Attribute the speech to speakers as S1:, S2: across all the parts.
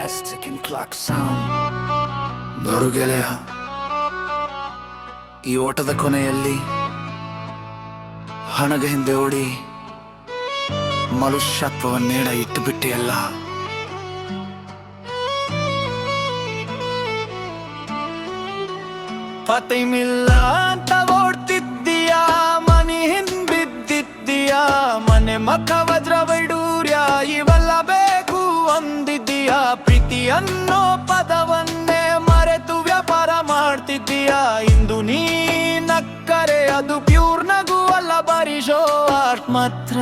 S1: plastic and clock sound. ನೋಡು ಗೆಳೆಯ, ಈ ಓಟದ ಕೊನೆಯಲ್ಲಿ ಹಣದ ಹಿಂದೆ ಓಡಿ ಮನುಷ್ಯತ್ವವನ್ನೇಡ ಇಟ್ಟು ಬಿಟ್ಟೆಯಲ್ಲ. ಫತಿಮಿಲ್ಲ ಅಂತ ಓಡ್ತಿದ್ದೀಯಾ, ಮನಿ ಹಿಂಬಿದ್ದಿದ್ದೀಯಾ, ಮನೆ ಮಖ ವಜ್ರ ವೈಡೂರ್ಯ ಇವೆಲ್ಲ ಬೇಕು ಅಂದಿದ್ದೀಯಾ. ಪ್ರೀತಿ ಅನ್ನೋ ಪದವನ್ನೇ ಮರೆತು ವ್ಯಾಪಾರ ಮಾಡ್ತಿದ್ದೀಯಾ. ಇಂದು ನೀ ನಕ್ಕರೆ ಅದು ಪ್ಯೂರ್ ನಗು ಅಲ್ಲ, ಬರೀ ಶೋ ಆರ್ಟ್ ಮಾತ್ರ.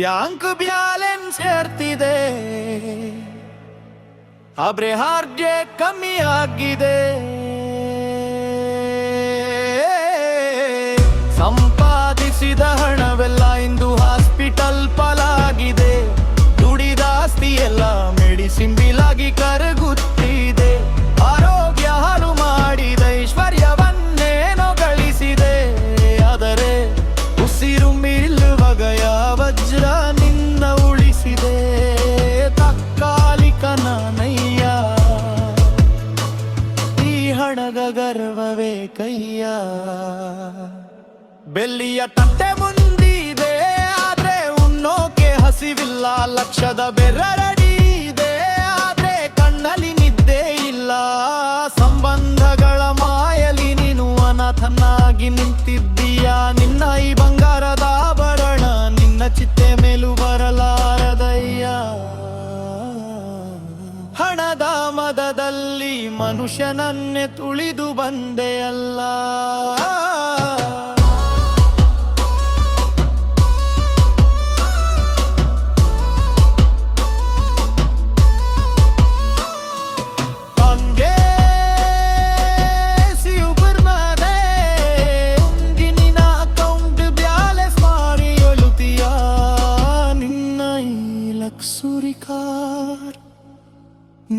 S1: ಬ್ಯಾಂಕ್ ಬ್ಯಾಲೆನ್ಸ್ ಏರ್ತಿದೆ, ಆದ್ರೆ ಹಾರ್ಗೆ ಕಮ್ಮಿ ಆಗಿದೆ. ಸಂಪಾದಿಸಿದ ಹಣವೆಲ್ಲ ಇಂದು ಹಾಸ್ಪಿಟಲ್ ಪಾಲಾಗಿದೆ. ದುಡಿದ ಆಸ್ತಿ ಎಲ್ಲ ಮೆಡಿಸಿನ್ ಬಿಲಾಗಿ ಕರಗುತ್ತಿದೆ. ಆರೋಗ್ಯ ಹಾಳು ಮಾಡಿದ ಐಶ್ವರ್ಯವನ್ನೇನೋ ಗಳಿಸಿದೆ. ಆದರೆ ಉಸಿರು ನಿಲ್ಲುವಾಗ ವಜ್ರ ನಿನ್ನ ಉಳಿಸಿದೆ. ತಕ್ಕಾಲಿಕ ನಾನಯ್ಯ, ಈ ಹಣದ ಗರ್ವವೇ ಕೈಯ. ಬೆಳ್ಳಿಯ ತಟ್ಟೆ ಮುಂದಿದೆ, ಆದ್ರೆ ಉಣ್ಣೋಕೆ ಹಸಿವಿಲ್ಲ. ಲಕ್ಷದ ಬೆರಳಡಿ ಇದೆ, ಆದ್ರೆ ಕಣ್ಣಲ್ಲಿ ನಿದ್ದೆ ಇಲ್ಲ. ಸಂಬಂಧಗಳ ಮಾಯಲಿ ನೀನು ಅನಾಥನಾಗಿ ನಿಂತಿದ್ದೀಯಾ. ನಿನ್ನ ಈ ಬಂಗಾರದ ಆಭರಣ ನಿನ್ನ ಚಿತ್ತೆ ಮೇಲೂ ಬರಲಾರದಯ್ಯ. ಹಣದ ಮದದಲ್ಲಿ ಮನುಷ್ಯನನ್ನೇ ತುಳಿದು ಬಂದೆಯಲ್ಲ.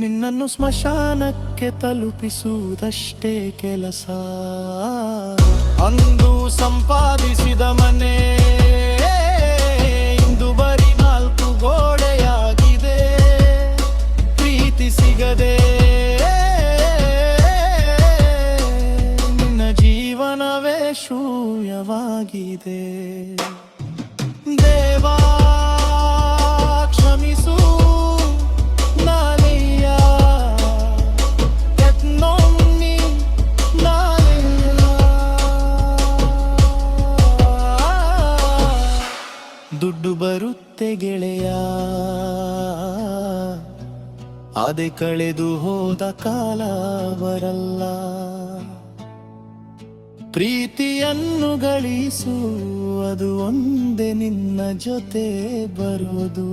S1: ನಿನ್ನನ್ನು ಸ್ಮಶಾನಕ್ಕೆ ತಲುಪಿಸುವುದಷ್ಟೇ ಕೆಲಸ. ಅಂದು ಸಂಪಾದಿಸಿದ ಮನೆ ಇಂದು ಬರೀ 4 ಗೋಡೆಯಾಗಿದೆ. ಪ್ರೀತಿ ಸಿಗದೆ ನಿನ್ನ ಜೀವನವೇ ಶೂನ್ಯವಾಗಿದೆ. ದೇವಾ ಕ್ಷಮಿಸು, ದುಡ್ಡು ಬರುತ್ತೆ ಗೆಳೆಯ, ಅದೇ ಕಳೆದು ಹೋದ ಕಾಲ ಬರಲ್ಲ. ಪ್ರೀತಿಯನ್ನು ಗಳಿಸು, ಅದು ಒಂದೇ ನಿನ್ನ ಜೊತೆ ಬರೋದು.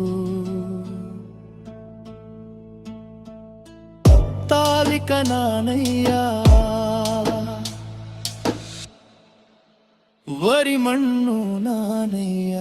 S1: ತಾಲಿಕ ನಾನಯ್ಯ, ವರಿ ಮಣ್ಣು ನಾನಯ್ಯ.